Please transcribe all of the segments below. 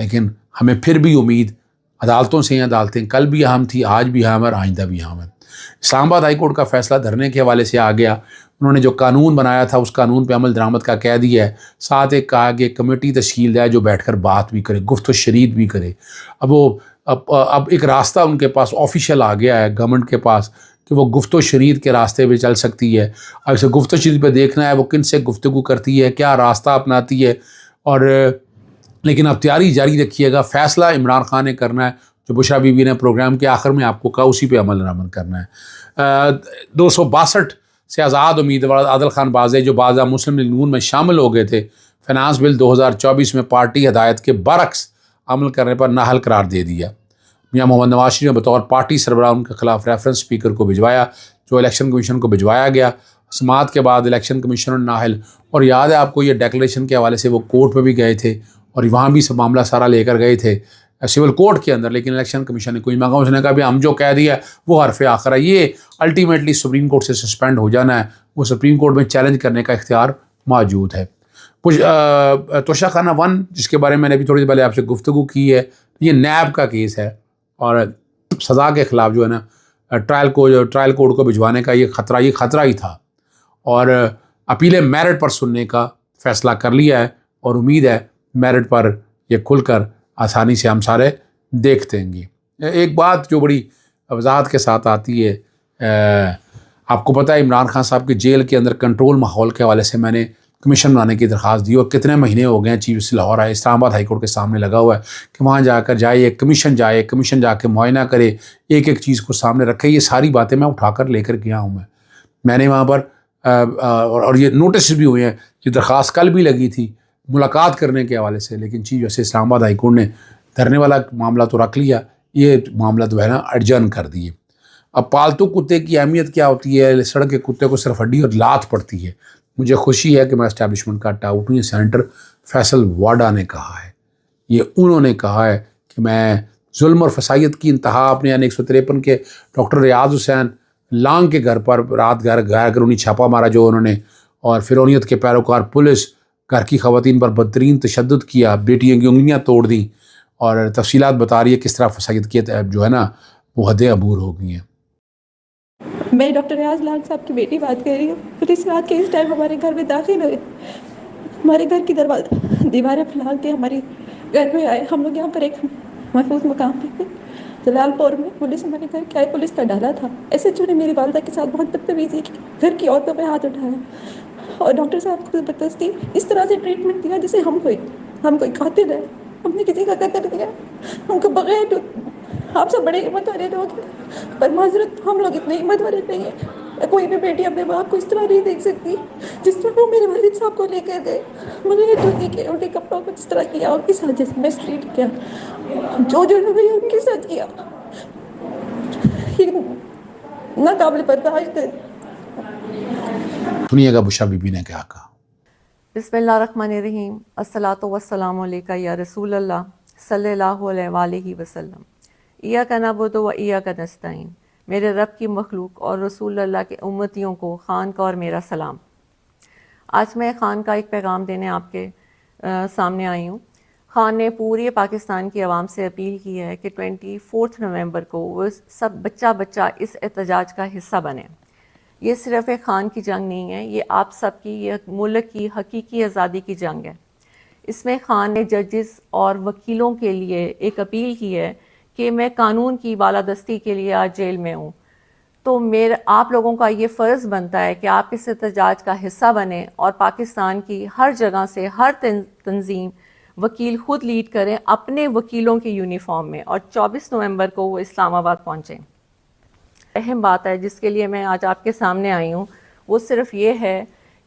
لیکن ہمیں پھر بھی امید عدالتوں سے ہیں، عدالتیں کل بھی اہم تھی، آج بھی اہم ہے اور آئندہ بھی اہم ہے۔ اسلام آباد ہائی کورٹ کا فیصلہ دھرنے کے حوالے سے آ گیا، انہوں نے جو قانون بنایا تھا اس قانون پہ عمل درآمد کا کہہ دیا ہے، ساتھ ایک کہا کہ کمیٹی تشکیل دے جو بیٹھ کر بات بھی کرے، گفت و شنید بھی کرے۔ اب ایک راستہ ان کے پاس آفیشیل آ گیا ہے گورنمنٹ کے پاس کہ وہ گفت و شنید کے راستے پہ چل سکتی ہے۔ اب اسے گفت و شنید پہ دیکھنا ہے وہ کن سے گفتگو کرتی ہے، کیا راستہ اپناتی ہے، اور لیکن اب تیاری جاری رکھیے گا، فیصلہ عمران خان نے کرنا ہے، جو بشرا بی بی نے پروگرام کے آخر میں آپ کو کہا اسی پہ عمل درآمد کرنا ہے۔ 262 سے آزاد امیدوار عادل خان بازے جو بعض مسلم لیگ نون میں شامل ہو گئے تھے، فنانس بل 2024 میں پارٹی ہدایت کے برعکس عمل کرنے پر نااہل قرار دے دیا۔ میاں محمد نواز شریف نے بطور پارٹی سربراہ ان کے خلاف ریفرنس اسپیکر کو بھجوایا، جو الیکشن کمیشن کو بھجوایا گیا۔ سماعت کے بعد الیکشن کمیشنر نااہل، اور یاد ہے آپ کو یہ ڈیکلیریشن کے حوالے سے وہ کورٹ میں بھی گئے تھے اور وہاں بھی سب معاملہ سارا لے کر گئے تھے سول کورٹ کے اندر، لیکن الیکشن کمیشن نے کوئی مانگا، اس نے کہا بھی ہم جو کہہ دیا وہ حرف آخر ہے۔ یہ الٹیمیٹلی سپریم کورٹ سے سسپینڈ ہو جانا ہے، وہ سپریم کورٹ میں چیلنج کرنے کا اختیار موجود ہے۔ توشہ خانہ 1 جس کے بارے میں نے ابھی تھوڑی دیر پہلے آپ سے گفتگو کی ہے، یہ نیب کا کیس ہے اور سزا کے خلاف جو ہے نا ٹرائل کورٹ کو بھجوانے کا یہ خطرہ ہی تھا، اور اپیل میرٹ پر سننے کا فیصلہ کر لیا ہے، اور امید ہے میرٹ پر یہ کھل کر آسانی سے ہم سارے دیکھتے ہیں گے۔ ایک بات جو بڑی وضاحت کے ساتھ آتی ہے، آپ کو پتہ ہے عمران خان صاحب کے جیل کے اندر کنٹرول ماحول کے حوالے سے میں نے کمیشن بنانے کی درخواست دی، اور کتنے مہینے ہو گئے ہیں چیف جسٹس لاہور آئے، اسلام آباد ہائی کورٹ کے سامنے لگا ہوا ہے کہ وہاں جا کر کمیشن جا کے معائنہ کرے، ایک ایک چیز کو سامنے رکھے۔ یہ ساری باتیں میں اٹھا کر لے کر گیا ہوں، میں نے وہاں پر اور یہ نوٹس بھی ہوئے ہیں، یہ درخواست کل بھی لگی تھی ملاقات کرنے کے حوالے سے، لیکن چیف جسٹس اسلام آباد ہائی کورٹ نے دھرنے والا معاملہ تو رکھ لیا، یہ معاملہ جو ہے نا ایڈجرن کر دیے۔ اب پالتو کتے کی اہمیت کیا ہوتی ہے؟ سڑک کے کتے کو صرف ہڈی اور لات پڑتی ہے۔ مجھے خوشی ہے کہ میں اسٹیبلشمنٹ کا ٹاؤٹ ہوں، یہ سینیٹر فیصل واڈا نے کہا ہے، یہ انہوں نے کہا ہے کہ میں ظلم اور فسائیت کی انتہا اپنے یعنی 153 کے ڈاکٹر ریاض حسین لانگ کے گھر پر رات گھر کر انہیں چھاپا مارا جو انہوں نے، اور فرعونیت کے پیروکار پولیس گھر کی خواتین پر بدترین تشدد کیا، بیٹیوں کی انگلیاں توڑ دیں، اور تفصیلات بتا رہی ہے کس طرح فسائیت کی جو ہے نا وہ حد عبور ہو گئی ہیں۔ میں ڈاکٹر ریاض لانگ صاحب کی بیٹی بات کر رہی ہوں۔ پولیس رات کے اس ٹائم ہمارے گھر میں داخل ہوئے، ہمارے گھر کی دیواریں پھیلا کے ہمارے گھر میں آئے۔ ہم لوگ یہاں پر ایک محفوظ مقام پہ تھے جلال پور میں، پولیس ہمارے گھر کے آئے، پولیس کا ڈالا تھا۔ ایس ایچ او نے میری والدہ کے ساتھ بہت بدتمیزی کی، گھر کی عورتوں پہ ہاتھ اٹھایا، اور ڈاکٹر صاحب کو زبردستی اس طرح سے ٹریٹمنٹ دیا جسے ہم کوئی قاتل ہے، ہم نے کسی کا قتل کیا، ہم کو بغیر آپ سب بڑے ہمت والے لوگ ہیں، پر معذرت ہم لوگ اتنے ہمت والے نہیں ہیں۔ کوئی بھی بیٹی اپنے باپ کو اس طرح نہیں دیکھ سکتی جس طرح وہ میرے والد صاحب کو لے کر گئے، مجھے دھوتی کے ان کے کپڑوں کو جس طرح کیا، ان کے ساتھ جیسے میں اسٹریٹ کیا، جو ان کے ساتھ کیا، یہ ناقابل برداشت ہے۔ سنیے گا بشرا بی بی نے کیا کہا۔ بسم اللہ الرحمن الرحیم، الصلاۃ والسلام علیکہ یا رسول اللہ صلی اللہ علیہ وآلہ وسلم۔ ایاک نعبد و ایاک نستعین۔ میرے رب کی مخلوق اور رسول اللہ کے امتیوں کو خان کا اور میرا سلام۔ آج میں خان کا ایک پیغام دینے آپ کے سامنے آئی ہوں۔ خان نے پوری پاکستان کی عوام سے اپیل کی ہے کہ 24 نومبر کو وہ سب بچہ اس احتجاج کا حصہ بنے۔ یہ صرف ایک خان کی جنگ نہیں ہے، یہ آپ سب کی، یہ ملک کی حقیقی آزادی کی جنگ ہے۔ اس میں خان نے ججز اور وکیلوں کے لیے ایک اپیل کی ہے کہ میں قانون کی بالادستی کے لیے آج جیل میں ہوں، تو آپ لوگوں کا یہ فرض بنتا ہے کہ آپ اس احتجاج کا حصہ بنیں، اور پاکستان کی ہر جگہ سے ہر تنظیم وکیل خود لیڈ کریں اپنے وکیلوں کے یونیفارم میں، اور 24 نومبر کو وہ اسلام آباد پہنچیں۔ اہم بات ہے جس کے لیے میں آج آپ کے سامنے آئی ہوں، وہ صرف یہ ہے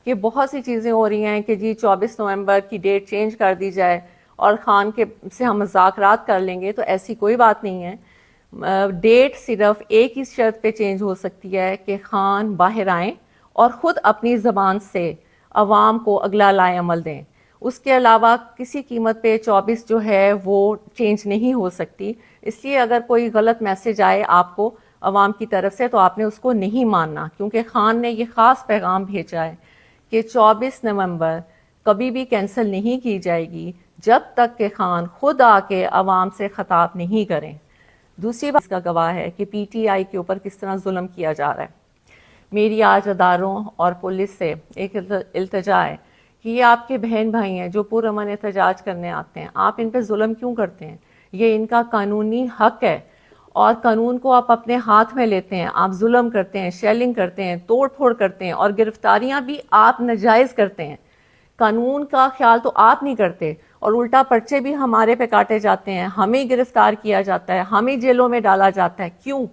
کہ بہت سی چیزیں ہو رہی ہیں کہ جی 24 نومبر کی ڈیٹ چینج کر دی جائے اور خان کے سے ہم مذاکرات کر لیں گے، تو ایسی کوئی بات نہیں ہے۔ ڈیٹ صرف ایک ہی شرط پہ چینج ہو سکتی ہے کہ خان باہر آئیں اور خود اپنی زبان سے عوام کو اگلا لائے عمل دیں۔ اس کے علاوہ کسی قیمت پہ 24 جو ہے وہ چینج نہیں ہو سکتی۔ اس لیے اگر کوئی غلط میسج آئے آپ کو عوام کی طرف سے تو آپ نے اس کو نہیں ماننا، کیونکہ خان نے یہ خاص پیغام بھیجا ہے کہ 24 نومبر کبھی بھی کینسل نہیں کی جائے گی جب تک کہ خان خود آ کے عوام سے خطاب نہیں کریں۔ دوسری بات کا گواہ ہے کہ پی ٹی آئی کے اوپر کس طرح ظلم کیا جا رہا ہے۔ میری آج اداروں اور پولیس سے ایک التجا ہے کہ یہ آپ کے بہن بھائی ہیں جو پرامن احتجاج کرنے آتے ہیں، آپ ان پہ ظلم کیوں کرتے ہیں؟ یہ ان کا قانونی حق ہے اور قانون کو آپ اپنے ہاتھ میں لیتے ہیں، آپ ظلم کرتے ہیں، شیلنگ کرتے ہیں، توڑ پھوڑ کرتے ہیں اور گرفتاریاں بھی آپ ناجائز کرتے ہیں۔ قانون کا خیال تو آپ نہیں کرتے اور الٹا پرچے بھی ہمارے پہ کاٹے جاتے ہیں، ہمیں گرفتار کیا جاتا ہے، ہمیں جیلوں میں ڈالا جاتا ہے۔ کیوں؟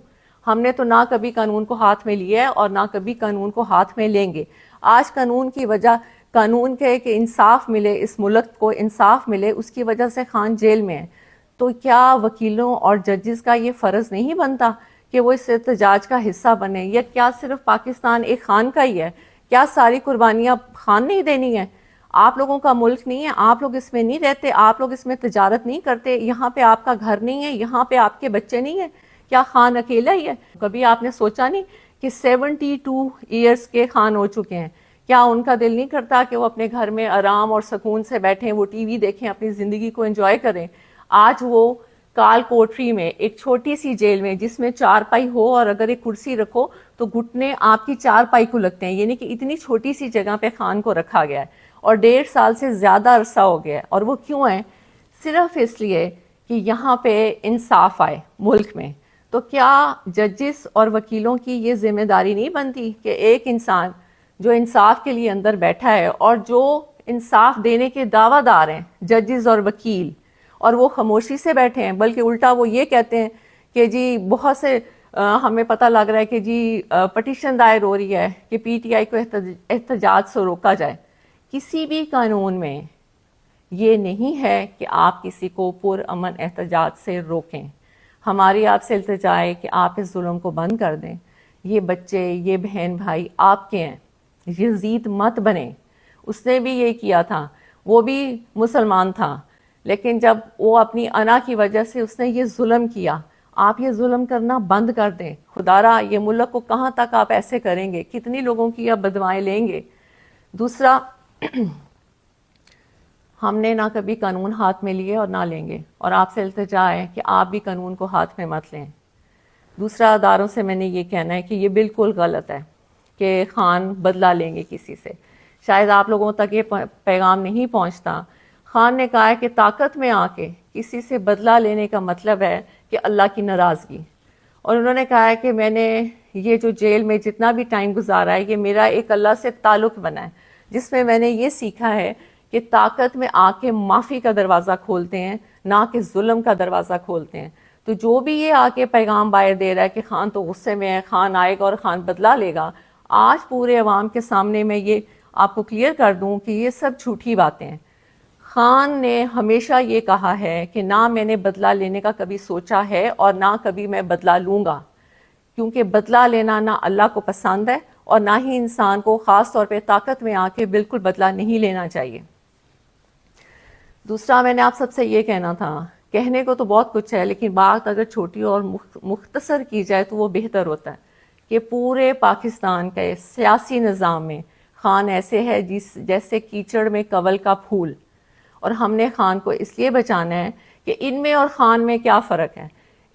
ہم نے تو نہ کبھی قانون کو ہاتھ میں لیا ہے اور نہ کبھی قانون کو ہاتھ میں لیں گے۔ آج قانون کی وجہ، قانون کے کہ انصاف ملے، اس ملک کو انصاف ملے، اس کی وجہ سے خان جیل میں ہے۔ تو کیا وکیلوں اور ججز کا یہ فرض نہیں بنتا کہ وہ اس احتجاج کا حصہ بنے؟ یا کیا صرف پاکستان ایک خان کا ہی ہے؟ کیا ساری قربانیاں خان نہیں دینی ہیں؟ آپ لوگوں کا ملک نہیں ہے؟ آپ لوگ اس میں نہیں رہتے؟ آپ لوگ اس میں تجارت نہیں کرتے؟ یہاں پہ آپ کا گھر نہیں ہے؟ یہاں پہ آپ کے بچے نہیں ہیں؟ کیا خان اکیلا ہی ہے؟ کبھی آپ نے سوچا نہیں کہ 72 ایئرس کے خان ہو چکے ہیں؟ کیا ان کا دل نہیں کرتا کہ وہ اپنے گھر میں آرام اور سکون سے بیٹھیں، وہ ٹی وی دیکھیں، اپنی زندگی کو انجوائے کریں؟ آج وہ کال کوٹری میں ایک چھوٹی سی جیل میں جس میں 4 پائی ہو اور اگر ایک کرسی رکھو تو گھٹنے آپ کی 4 پائی کو لگتے ہیں، یعنی کہ اتنی چھوٹی سی جگہ پہ خان کو رکھا گیا ہے اور 1.5 سال سے زیادہ عرصہ ہو گیا ہے۔ اور وہ کیوں ہے؟ صرف اس لیے کہ یہاں پہ انصاف آئے ملک میں۔ تو کیا ججز اور وکیلوں کی یہ ذمہ داری نہیں بنتی کہ ایک انسان جو انصاف کے لیے اندر بیٹھا ہے اور جو انصاف دینے کے دعویٰ دار ہیں ججز اور وکیل، اور وہ خاموشی سے بیٹھے ہیں، بلکہ الٹا وہ یہ کہتے ہیں کہ جی بہت سے ہمیں پتہ لگ رہا ہے کہ جی پٹیشن دائر ہو رہی ہے کہ پی ٹی آئی کو احتجاج سے روکا جائے۔ کسی بھی قانون میں یہ نہیں ہے کہ آپ کسی کو پرامن احتجاج سے روکیں۔ ہماری آپ سے التجا ہے کہ آپ اس ظلم کو بند کر دیں۔ یہ بچے، یہ بہن بھائی آپ کے ہیں، یزید مت بنیں۔ اس نے بھی یہ کیا تھا، وہ بھی مسلمان تھا، لیکن جب وہ اپنی انا کی وجہ سے اس نے یہ ظلم کیا، آپ یہ ظلم کرنا بند کر دیں۔ خدا را یہ ملک کو کہاں تک آپ ایسے کریں گے؟ کتنی لوگوں کی آپ بدوائیں لیں گے؟ دوسرا، ہم نے نہ کبھی قانون ہاتھ میں لیے اور نہ لیں گے، اور آپ سے التجا ہے کہ آپ بھی قانون کو ہاتھ میں مت لیں۔ دوسرا، اداروں سے میں نے یہ کہنا ہے کہ یہ بالکل غلط ہے کہ خان بدلہ لیں گے کسی سے۔ شاید آپ لوگوں تک یہ پیغام نہیں پہنچتا۔ خان نے کہا ہے کہ طاقت میں آ کے کسی سے بدلہ لینے کا مطلب ہے کہ اللہ کی ناراضگی، اور انہوں نے کہا ہے کہ میں نے یہ جو جیل میں جتنا بھی ٹائم گزارا ہے یہ میرا ایک اللہ سے تعلق بنا ہے، جس میں نے یہ سیکھا ہے کہ طاقت میں آ کے معافی کا دروازہ کھولتے ہیں، نہ کہ ظلم کا دروازہ کھولتے ہیں۔ تو جو بھی یہ آ کے پیغام باہر دے رہا ہے کہ خان تو غصے میں ہے، خان آئے گا اور خان بدلہ لے گا، آج پورے عوام کے سامنے میں یہ آپ کو کلیئر کر دوں کہ یہ سب جھوٹی باتیں ہیں۔ خان نے ہمیشہ یہ کہا ہے کہ نہ میں نے بدلہ لینے کا کبھی سوچا ہے اور نہ کبھی میں بدلہ لوں گا، کیونکہ بدلہ لینا نہ اللہ کو پسند ہے اور نہ ہی انسان کو خاص طور پہ طاقت میں آ کے بالکل بدلہ نہیں لینا چاہیے۔ دوسرا، میں نے آپ سب سے یہ کہنا تھا، کہنے کو تو بہت کچھ ہے لیکن بات اگر چھوٹی اور مختصر کی جائے تو وہ بہتر ہوتا ہے کہ پورے پاکستان کے سیاسی نظام میں خان ایسے ہے جیسے کیچڑ میں کنول کا پھول، اور ہم نے خان کو اس لیے بچانا ہے کہ ان میں اور خان میں کیا فرق ہے؟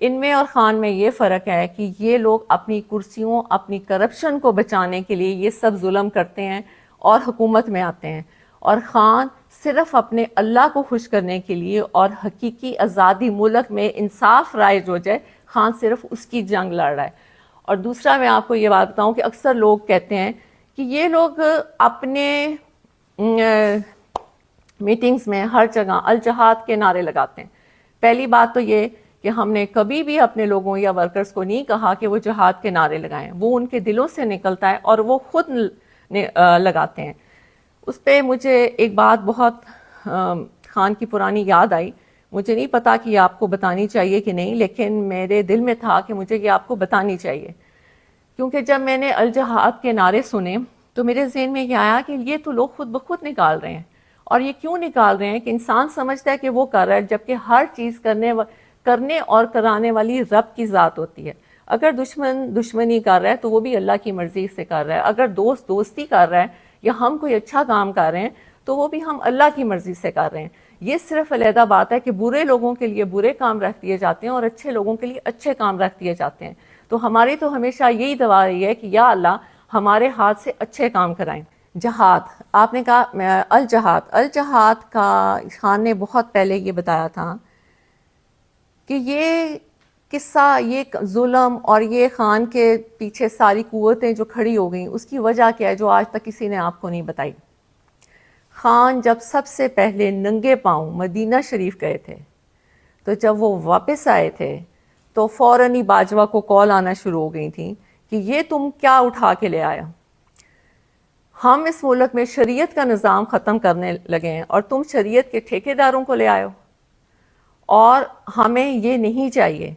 ان میں اور خان میں یہ فرق ہے کہ یہ لوگ اپنی کرسیوں، اپنی کرپشن کو بچانے کے لیے یہ سب ظلم کرتے ہیں اور حکومت میں آتے ہیں، اور خان صرف اپنے اللہ کو خوش کرنے کے لیے اور حقیقی آزادی ملک میں انصاف رائج ہو جائے، خان صرف اس کی جنگ لڑ رہا ہے۔ اور دوسرا، میں آپ کو یہ بات بتاؤں کہ اکثر لوگ کہتے ہیں کہ یہ لوگ اپنے میٹنگز میں ہر جگہ الجہاد کے نعرے لگاتے ہیں۔ پہلی بات تو یہ کہ ہم نے کبھی بھی اپنے لوگوں یا ورکرز کو نہیں کہا کہ وہ جہاد کے نعرے لگائیں، وہ ان کے دلوں سے نکلتا ہے اور وہ خود لگاتے ہیں۔ اس پہ مجھے ایک بات بہت خان کی پرانی یاد آئی، مجھے نہیں پتا کہ یہ آپ کو بتانی چاہیے کہ نہیں، لیکن میرے دل میں تھا کہ مجھے یہ آپ کو بتانی چاہیے، کیونکہ جب میں نے الجہاد کے نعرے سنے تو میرے ذہن میں یہ آیا کہ یہ تو لوگ خود بخود نکال رہے ہیں، اور یہ کیوں نکال رہے ہیں کہ انسان سمجھتا ہے کہ وہ کر رہا ہے، جبکہ ہر چیز کرنے اور کرانے والی رب کی ذات ہوتی ہے۔ اگر دشمن دشمنی کر رہا ہے تو وہ بھی اللہ کی مرضی سے کر رہا ہے، اگر دوست دوستی کر رہا ہے یا ہم کوئی اچھا کام کر رہے ہیں تو وہ بھی ہم اللہ کی مرضی سے کر رہے ہیں. یہ صرف علیحدہ بات ہے کہ برے لوگوں کے لیے برے کام رکھ دیے جاتے ہیں اور اچھے لوگوں کے لیے اچھے کام رکھ دیے جاتے ہیں. تو ہماری تو ہمیشہ یہی دعا رہی ہے کہ یا اللہ ہمارے ہاتھ سے اچھے کام کرائیں. جہاد، آپ نے کہا الجہاد کا خان نے بہت پہلے یہ بتایا تھا کہ یہ قصہ، یہ ظلم اور یہ خان کے پیچھے ساری قوتیں جو کھڑی ہو گئیں اس کی وجہ کیا ہے جو آج تک کسی نے آپ کو نہیں بتائی. خان جب سب سے پہلے ننگے پاؤں مدینہ شریف گئے تھے تو جب وہ واپس آئے تھے تو فوراً ہی باجوہ کو کال آنا شروع ہو گئی تھیں کہ یہ تم کیا اٹھا کے لے آیا. ہم اس ملک میں شریعت کا نظام ختم کرنے لگے ہیں اور تم شریعت کے ٹھیکیداروں کو لے آئے ہو، اور ہمیں یہ نہیں چاہیے.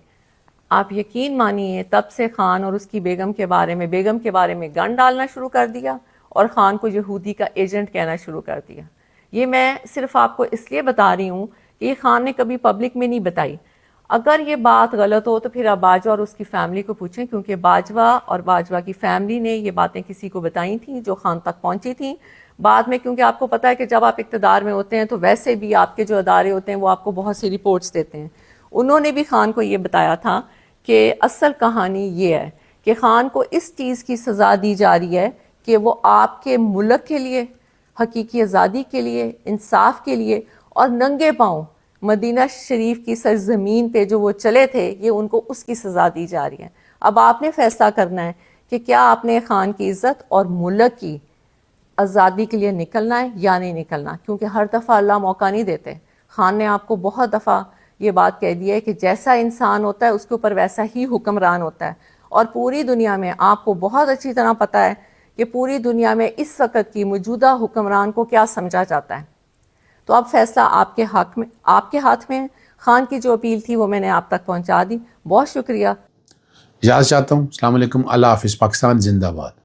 آپ یقین مانیے تب سے خان اور اس کی بیگم کے بارے میں گن ڈالنا شروع کر دیا اور خان کو یہودی کا ایجنٹ کہنا شروع کر دیا. یہ میں صرف آپ کو اس لیے بتا رہی ہوں کہ یہ خان نے کبھی پبلک میں نہیں بتائی. اگر یہ بات غلط ہو تو پھر آپ باجوہ اور اس کی فیملی کو پوچھیں، کیونکہ باجوہ اور باجوہ کی فیملی نے یہ باتیں کسی کو بتائی تھیں جو خان تک پہنچی تھیں. بعد میں کیونکہ آپ کو پتہ ہے کہ جب آپ اقتدار میں ہوتے ہیں تو ویسے بھی آپ کے جو ادارے ہوتے ہیں وہ آپ کو بہت سی رپورٹس دیتے ہیں. انہوں نے بھی خان کو یہ بتایا تھا کہ اصل کہانی یہ ہے کہ خان کو اس چیز کی سزا دی جا رہی ہے کہ وہ آپ کے ملک کے لیے، حقیقی آزادی کے لیے، انصاف کے لیے اور ننگے پاؤں مدینہ شریف کی سرزمین پہ جو وہ چلے تھے، یہ ان کو اس کی سزا دی جا رہی ہے. اب آپ نے فیصلہ کرنا ہے کہ کیا آپ نے خان کی عزت اور ملک کی آزادی کے لیے نکلنا ہے یا نہیں نکلنا، کیونکہ ہر دفعہ اللہ موقع نہیں دیتے. خان نے آپ کو بہت دفعہ یہ بات کہہ دی ہے کہ جیسا انسان ہوتا ہے اس کے اوپر ویسا ہی حکمران ہوتا ہے. اور پوری دنیا میں آپ کو بہت اچھی طرح پتہ ہے کہ پوری دنیا میں اس وقت کی موجودہ حکمران کو کیا سمجھا جاتا ہے. تو اب فیصلہ آپ کے ہاتھ میں. خان کی جو اپیل تھی وہ میں نے آپ تک پہنچا دی. بہت شکریہ. اجازت چاہتا ہوں. السلام علیکم. اللہ حافظ. پاکستان زندہ باد.